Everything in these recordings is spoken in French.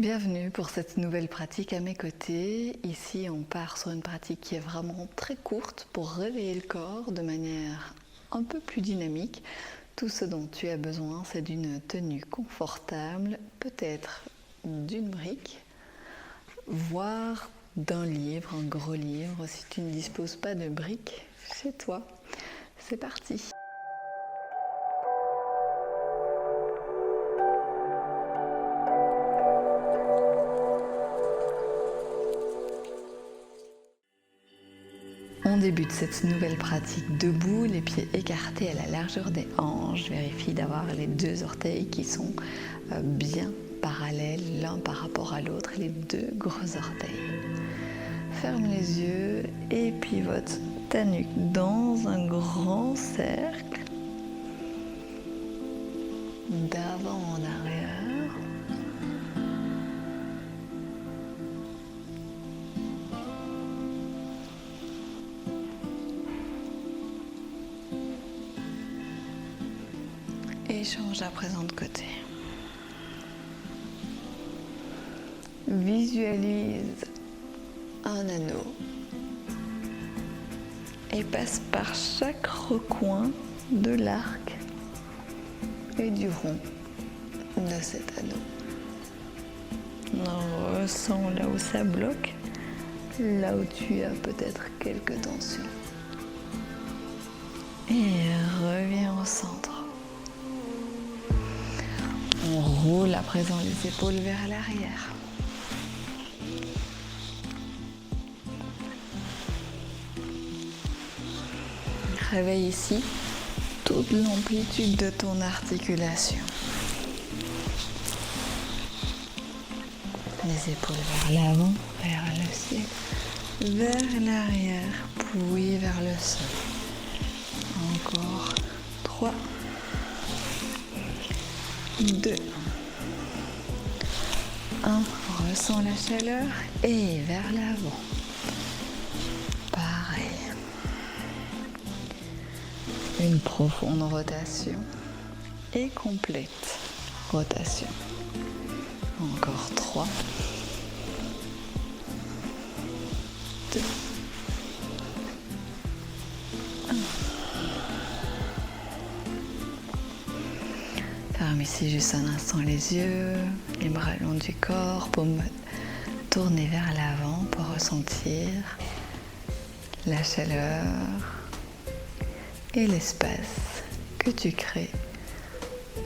Bienvenue pour cette nouvelle pratique à mes côtés. Ici, on part sur une pratique qui est vraiment très courte pour réveiller le corps de manière un peu plus dynamique. Tout ce dont tu as besoin, c'est d'une tenue confortable, peut-être d'une brique, voire d'un livre, un gros livre, si tu ne disposes pas de briques chez toi. C'est parti! On débute cette nouvelle pratique debout, les pieds écartés à la largeur des hanches. Vérifie d'avoir les deux orteils qui sont bien parallèles l'un par rapport à l'autre, les deux gros orteils. Ferme les yeux et pivote ta nuque dans un grand cercle, d'avant en arrière. Et change à présent de côté. Visualise un anneau et passe par chaque recoin de l'arc et du rond de cet anneau. On ressent là où ça bloque, là où tu as peut-être quelques tensions. Et reviens au centre. On roule à présent les épaules vers l'arrière. Réveille ici toute l'amplitude de ton articulation. Les épaules vers l'avant, vers le ciel, vers l'arrière, puis vers le sol. Encore 3, 2, 1, ressens la chaleur et vers l'avant. Pareil. Une profonde rotation et complète rotation. Encore 3, 2, 1. Ferme ici juste un instant les yeux, les bras le long du corps, paume tournée vers l'avant pour ressentir la chaleur et l'espace que tu crées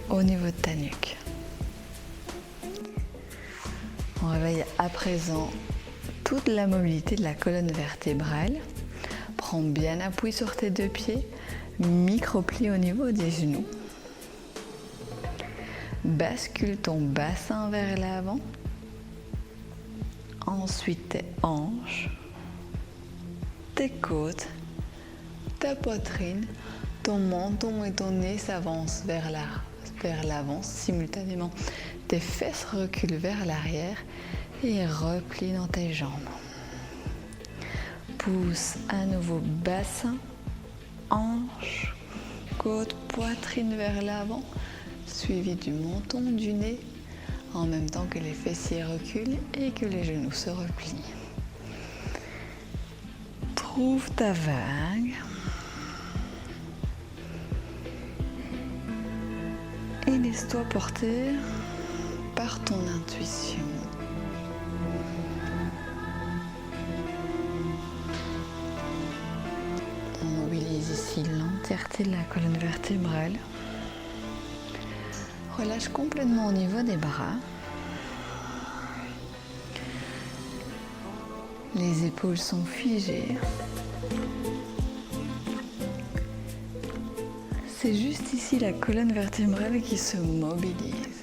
au niveau de ta nuque. On réveille à présent toute la mobilité de la colonne vertébrale. Prends bien appui sur tes deux pieds, micro-plie au niveau des genoux. Bascule ton bassin vers l'avant. Ensuite tes hanches, tes côtes, ta poitrine, ton menton et ton nez s'avancent vers l'avant simultanément. Tes fesses reculent vers l'arrière et replie dans tes jambes. Pousse à nouveau bassin, hanches, côtes, poitrine vers l'avant, suivi du menton, du nez, en même temps que les fessiers reculent et que les genoux se replient. Trouve ta vague et laisse-toi porter par ton intuition. On mobilise ici l'entièreté de la colonne vertébrale. Relâche complètement au niveau des bras. Les épaules sont figées. C'est juste ici la colonne vertébrale qui se mobilise.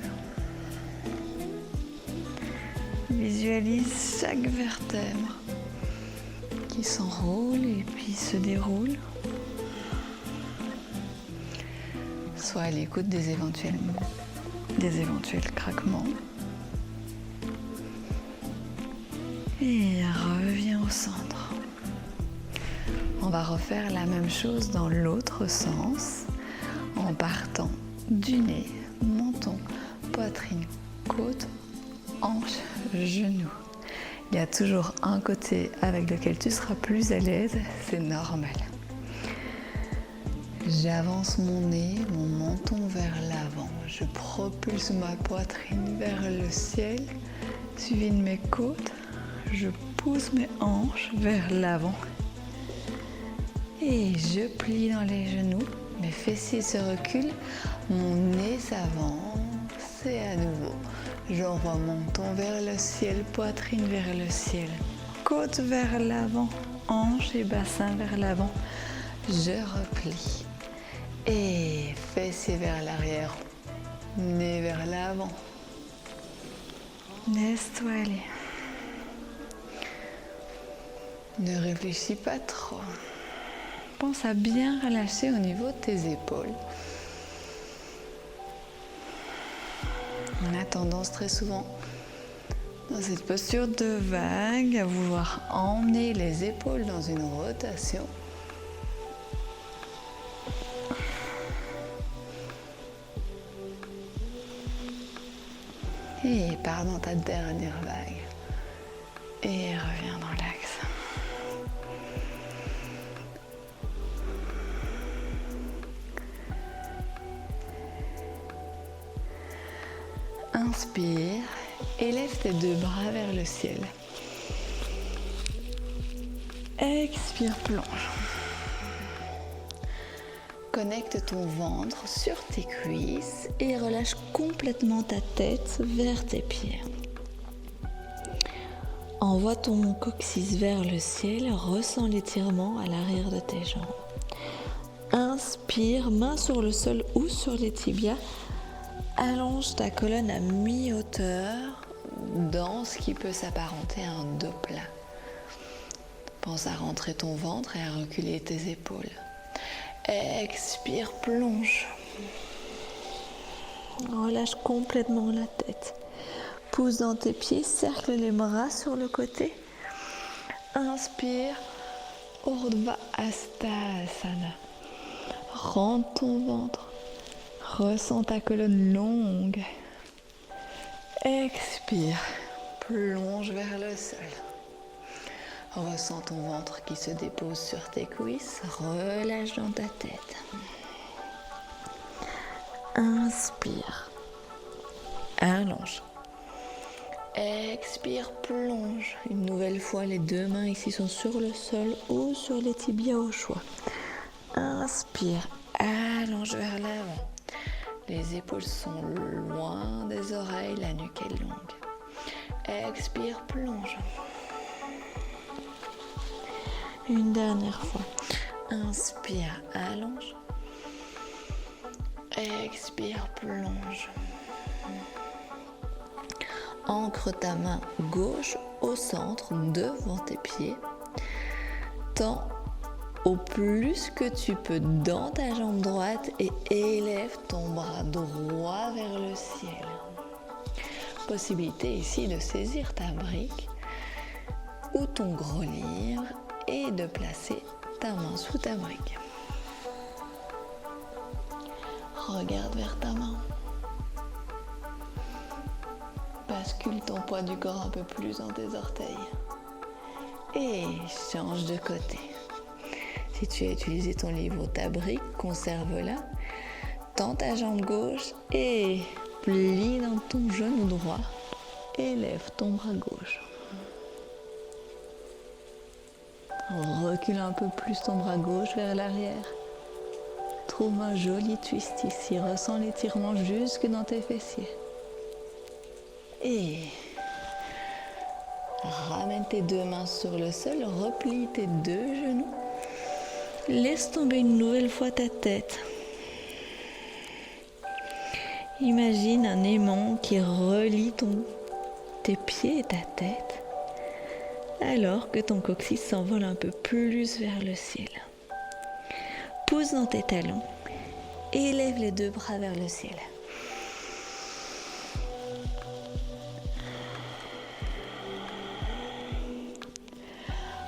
Visualise chaque vertèbre qui s'enroule et puis se déroule. Sois à l'écoute des éventuels craquements. Et reviens au centre. On va refaire la même chose dans l'autre sens en partant du nez, menton, poitrine, côte, hanche, genou. Il y a toujours un côté avec lequel tu seras plus à l'aise, c'est normal. J'avance mon nez, mon menton vers l'avant. Je propulse ma poitrine vers le ciel, suivi de mes côtes. Je pousse mes hanches vers l'avant. Et je plie dans les genoux. Mes fessiers se reculent, mon nez s'avance et à nouveau. J'envoie mon menton vers le ciel, poitrine vers le ciel. Côte vers l'avant, hanches et bassin vers l'avant. Je replie. Et fessiers vers l'arrière, nez vers l'avant. Laisse-toi aller. Ne réfléchis pas trop. Pense à bien relâcher au niveau de tes épaules. On a tendance très souvent, dans cette posture de vague, à vouloir emmener les épaules dans une rotation. Et pars dans ta dernière vague. Et reviens dans l'axe. Inspire, élève tes deux bras vers le ciel. Expire, plonge. Connecte ton ventre sur tes cuisses et relâche complètement ta tête vers tes pieds. Envoie ton coccyx vers le ciel, ressens l'étirement à l'arrière de tes jambes. Inspire, main sur le sol ou sur les tibias. Allonge ta colonne à mi-hauteur dans ce qui peut s'apparenter à un dos plat. Pense à rentrer ton ventre et à reculer tes épaules. Expire, plonge. Relâche complètement la tête. Pousse dans tes pieds, cercle les bras sur le côté. Inspire, Urdhva Hastasana. Rentre ton ventre. Ressens ta colonne longue. Expire, plonge vers le sol. Ressens ton ventre qui se dépose sur tes cuisses. Relâche dans ta tête. Inspire. Allonge. Expire, plonge. Une nouvelle fois, les deux mains ici sont sur le sol ou sur les tibias au choix. Inspire. Allonge vers l'avant. Les épaules sont loin des oreilles, la nuque est longue. Expire, plonge. Une dernière fois. Inspire, allonge. Expire, plonge. Ancre ta main gauche au centre, devant tes pieds. Tends au plus que tu peux dans ta jambe droite et élève ton bras droit vers le ciel. Possibilité ici de saisir ta brique ou ton gros livre et de placer ta main sous ta brique. Regarde vers ta main. Bascule ton poids du corps un peu plus dans tes orteils. Et change de côté. Si tu as utilisé ton livre ou ta brique, conserve-la. Tends ta jambe gauche et plie dans ton genou droit. Élève ton bras gauche. Recule un peu plus ton bras gauche vers l'arrière. Trouve un joli twist ici. Ressens l'étirement jusque dans tes fessiers. Et ramène tes deux mains sur le sol. Replie tes deux genoux. Laisse tomber une nouvelle fois ta tête. Imagine un aimant qui relie tes pieds et ta tête, alors que ton coccyx s'envole un peu plus vers le ciel. Pousse dans tes talons, élève les deux bras vers le ciel.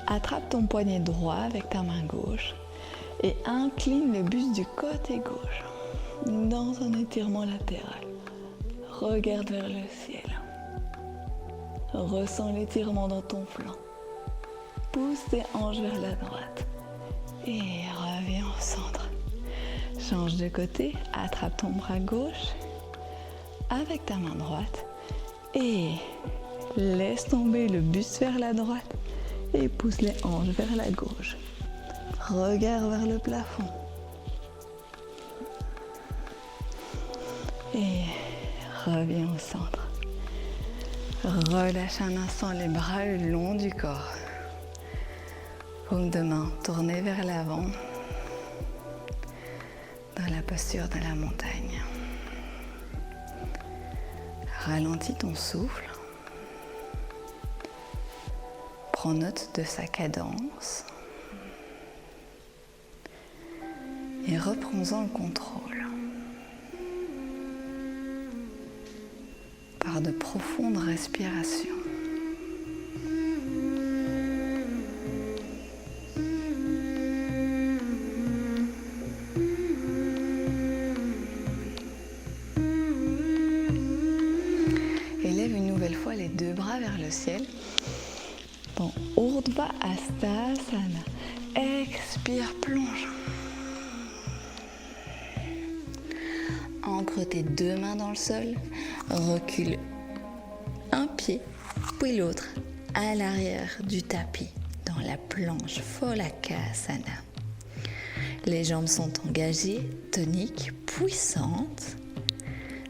Attrape ton poignet droit avec ta main gauche et incline le buste du côté gauche dans un étirement latéral. Regarde vers le ciel. Ressens l'étirement dans ton flanc. Pousse tes hanches vers la droite. Et reviens au centre. Change de côté, attrape ton bras gauche avec ta main droite. Et laisse tomber le buste vers la droite et pousse les hanches vers la gauche. Regarde vers le plafond. Et reviens au centre. Relâche un instant les bras le long du corps. Paume de main tournée vers l'avant dans la posture de la montagne. Ralentis ton souffle. Prends note de sa cadence. Et reprends-en le contrôle. Par de profondes respirations. Élève une nouvelle fois les deux bras vers le ciel. Dans Urdhva Hastasana. Expire, plonge. Ancre tes deux mains dans le sol. Recule un pied, puis l'autre à l'arrière du tapis dans la planche Phalakasana. Les jambes sont engagées, toniques, puissantes.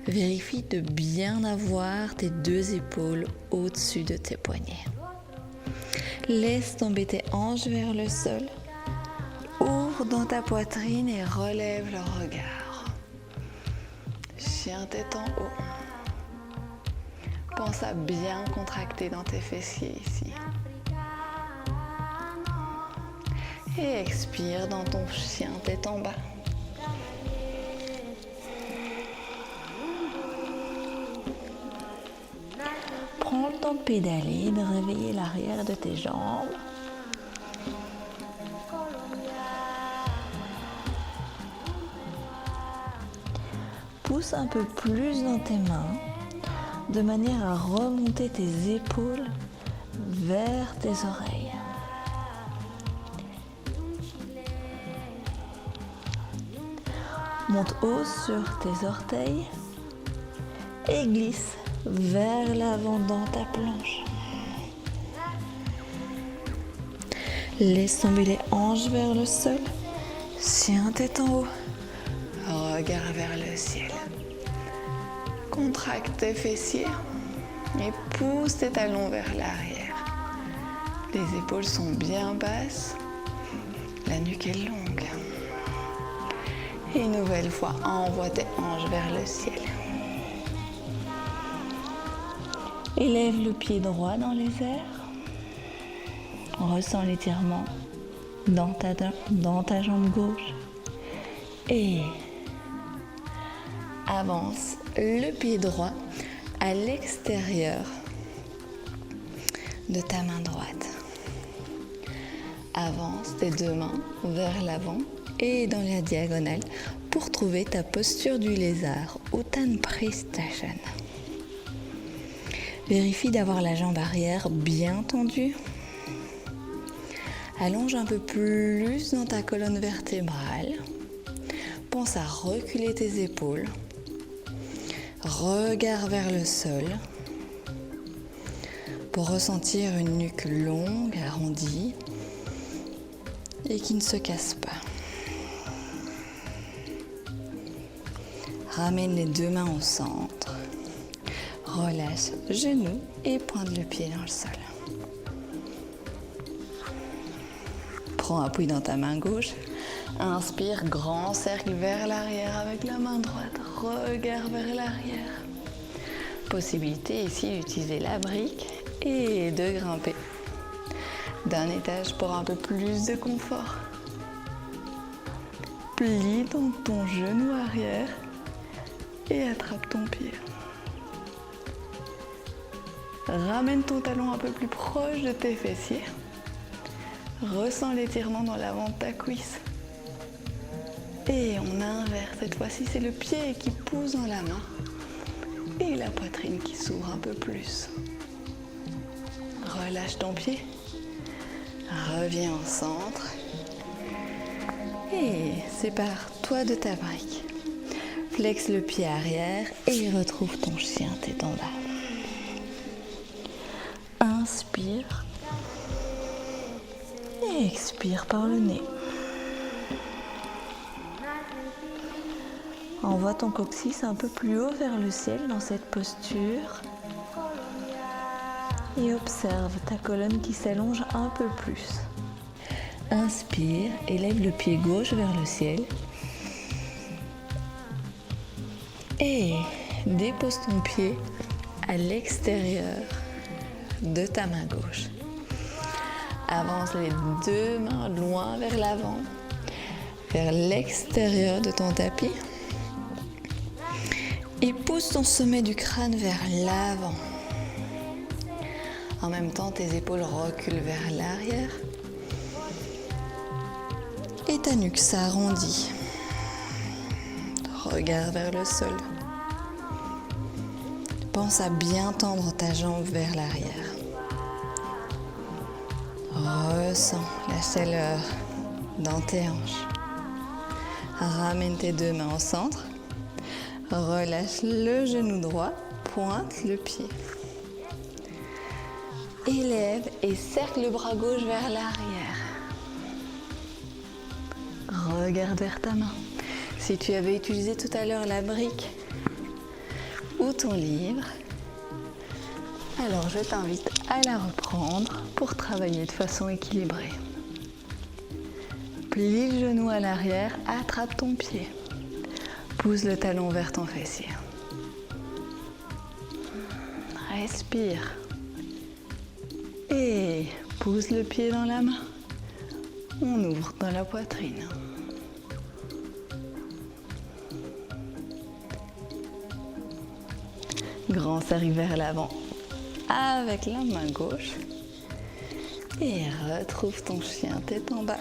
Vérifie de bien avoir tes deux épaules au-dessus de tes poignets. Laisse tomber tes hanches vers le sol. Ouvre dans ta poitrine et relève le regard. Chien tête en haut. Pense à bien contracter dans tes fessiers ici. Et expire dans ton chien tête en bas. Prends le temps de pédaler, de réveiller l'arrière de tes jambes. Pousse un peu plus dans tes mains, de manière à remonter tes épaules vers tes oreilles. Monte haut sur tes orteils et glisse vers l'avant dans ta planche. Laisse tomber les hanches vers le sol. Chien tête en haut. Regarde vers le ciel. Contracte tes fessiers et pousse tes talons vers l'arrière. Les épaules sont bien basses. La nuque est longue. Et une nouvelle fois, envoie tes hanches vers le ciel. Élève le pied droit dans les airs. Ressens l'étirement dans ta jambe gauche. Et avance le pied droit à l'extérieur de ta main droite. Avance tes deux mains vers l'avant et dans la diagonale pour trouver ta posture du lézard, Uttanapristhasana. Vérifie d'avoir la jambe arrière bien tendue. Allonge un peu plus dans ta colonne vertébrale. Pense à reculer tes épaules. Regarde vers le sol pour ressentir une nuque longue, arrondie et qui ne se casse pas. Ramène les deux mains au centre. Relâche genoux et pointe le pied dans le sol. Prends appui dans ta main gauche. Inspire, grand cercle vers l'arrière avec la main droite. Regarde vers l'arrière. Possibilité ici d'utiliser la brique et de grimper d'un étage pour un peu plus de confort. Plie dans ton genou arrière et attrape ton pied. Ramène ton talon un peu plus proche de tes fessiers. Ressens l'étirement dans l'avant de ta cuisse. Et on inverse. Cette fois-ci, c'est le pied qui pousse dans la main et la poitrine qui s'ouvre un peu plus. relâche ton pied. Reviens au centre. Et sépare-toi de ta brique. Flexe le pied arrière et retrouve ton chien tête en bas. Inspire. Et expire par le nez. Envoie ton coccyx un peu plus haut vers le ciel dans cette posture. Et observe ta colonne qui s'allonge un peu plus. Inspire, élève le pied gauche vers le ciel. Et dépose ton pied à l'extérieur de ta main gauche. Avance les deux mains loin vers l'avant, vers l'extérieur de ton tapis. Et pousse ton sommet du crâne vers l'avant. En même temps, tes épaules reculent vers l'arrière. Et ta nuque s'arrondit. Regarde vers le sol. Pense à bien tendre ta jambe vers l'arrière. Ressens la chaleur dans tes hanches. Ramène tes deux mains au centre. Relâche le genou droit, pointe le pied. Élève et cercle le bras gauche vers l'arrière. Regarde vers ta main. Si tu avais utilisé tout à l'heure la brique ou ton livre, alors je t'invite à la reprendre pour travailler de façon équilibrée. Plie le genou à l'arrière, attrape ton pied. Pousse le talon vers ton fessier. Respire. Et pousse le pied dans la main. On ouvre dans la poitrine. Grand cercle vers l'avant avec la main gauche. Et retrouve ton chien tête en bas.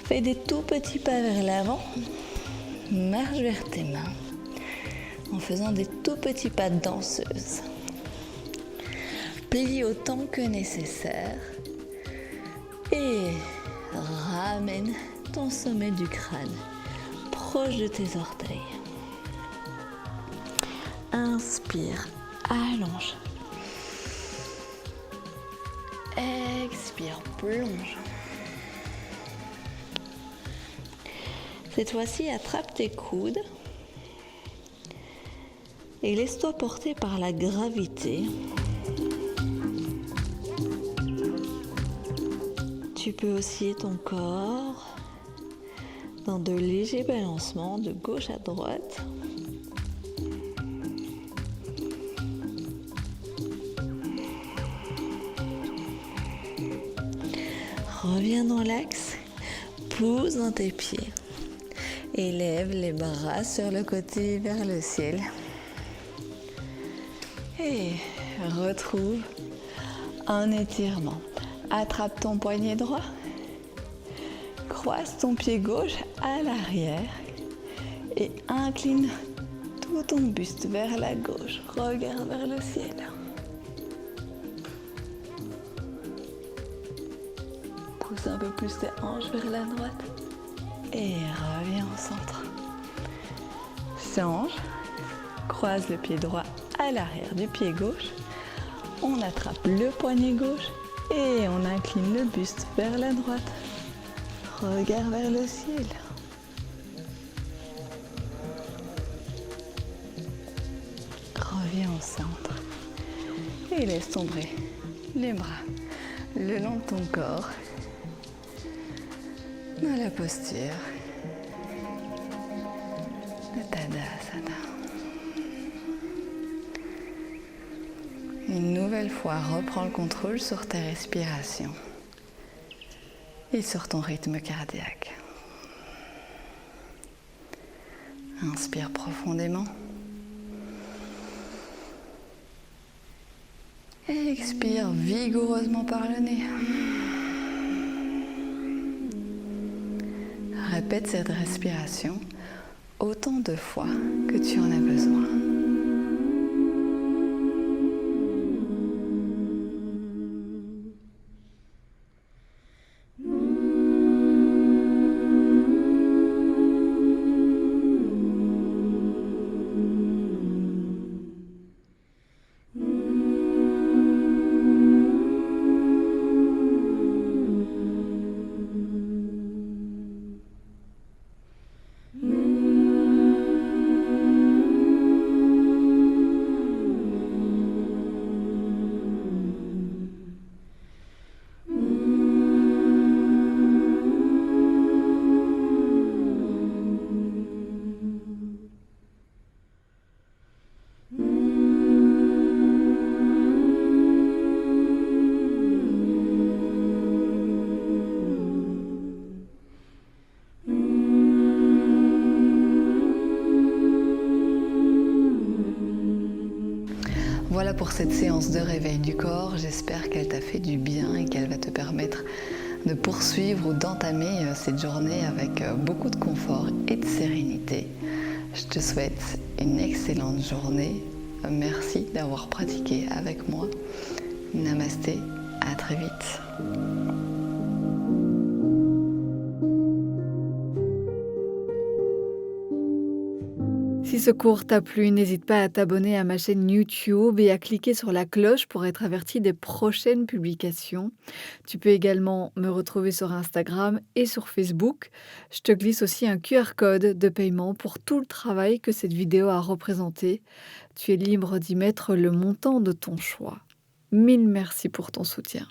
Fais des tout petits pas vers l'avant. Marche vers tes mains en faisant des tout petits pas de danseuse. Plie autant que nécessaire et ramène ton sommet du crâne proche de tes orteils. Inspire, allonge. Expire, plonge. Cette fois-ci, attrape tes coudes et laisse-toi porter par la gravité. Tu peux osciller ton corps dans de légers balancements de gauche à droite. Reviens dans l'axe, pousse dans tes pieds. Élève les bras sur le côté vers le ciel. Et retrouve un étirement. Attrape ton poignet droit. Croise ton pied gauche à l'arrière. Et incline tout ton buste vers la gauche. Regarde vers le ciel. Pousse un peu plus tes hanches vers la droite. Et reviens au centre. Change. Croise le pied droit à l'arrière du pied gauche. On attrape le poignet gauche et on incline le buste vers la droite. Regarde vers le ciel. Reviens au centre. Et laisse tomber les bras le long de ton corps. Dans la posture de Tadasana. Une nouvelle fois, reprends le contrôle sur ta respiration et sur ton rythme cardiaque. Inspire profondément. Et expire vigoureusement par le nez. Répète cette respiration autant de fois que tu en as besoin. Voilà pour cette séance de réveil du corps. J'espère qu'elle t'a fait du bien et qu'elle va te permettre de poursuivre ou d'entamer cette journée avec beaucoup de confort et de sérénité. Je te souhaite une excellente journée. Merci d'avoir pratiqué avec moi. Namasté, à très vite. Si ce cours t'a plu, n'hésite pas à t'abonner à ma chaîne YouTube et à cliquer sur la cloche pour être averti des prochaines publications. Tu peux également me retrouver sur Instagram et sur Facebook. Je te glisse aussi un QR code de paiement pour tout le travail que cette vidéo a représenté. Tu es libre d'y mettre le montant de ton choix. Mille merci pour ton soutien.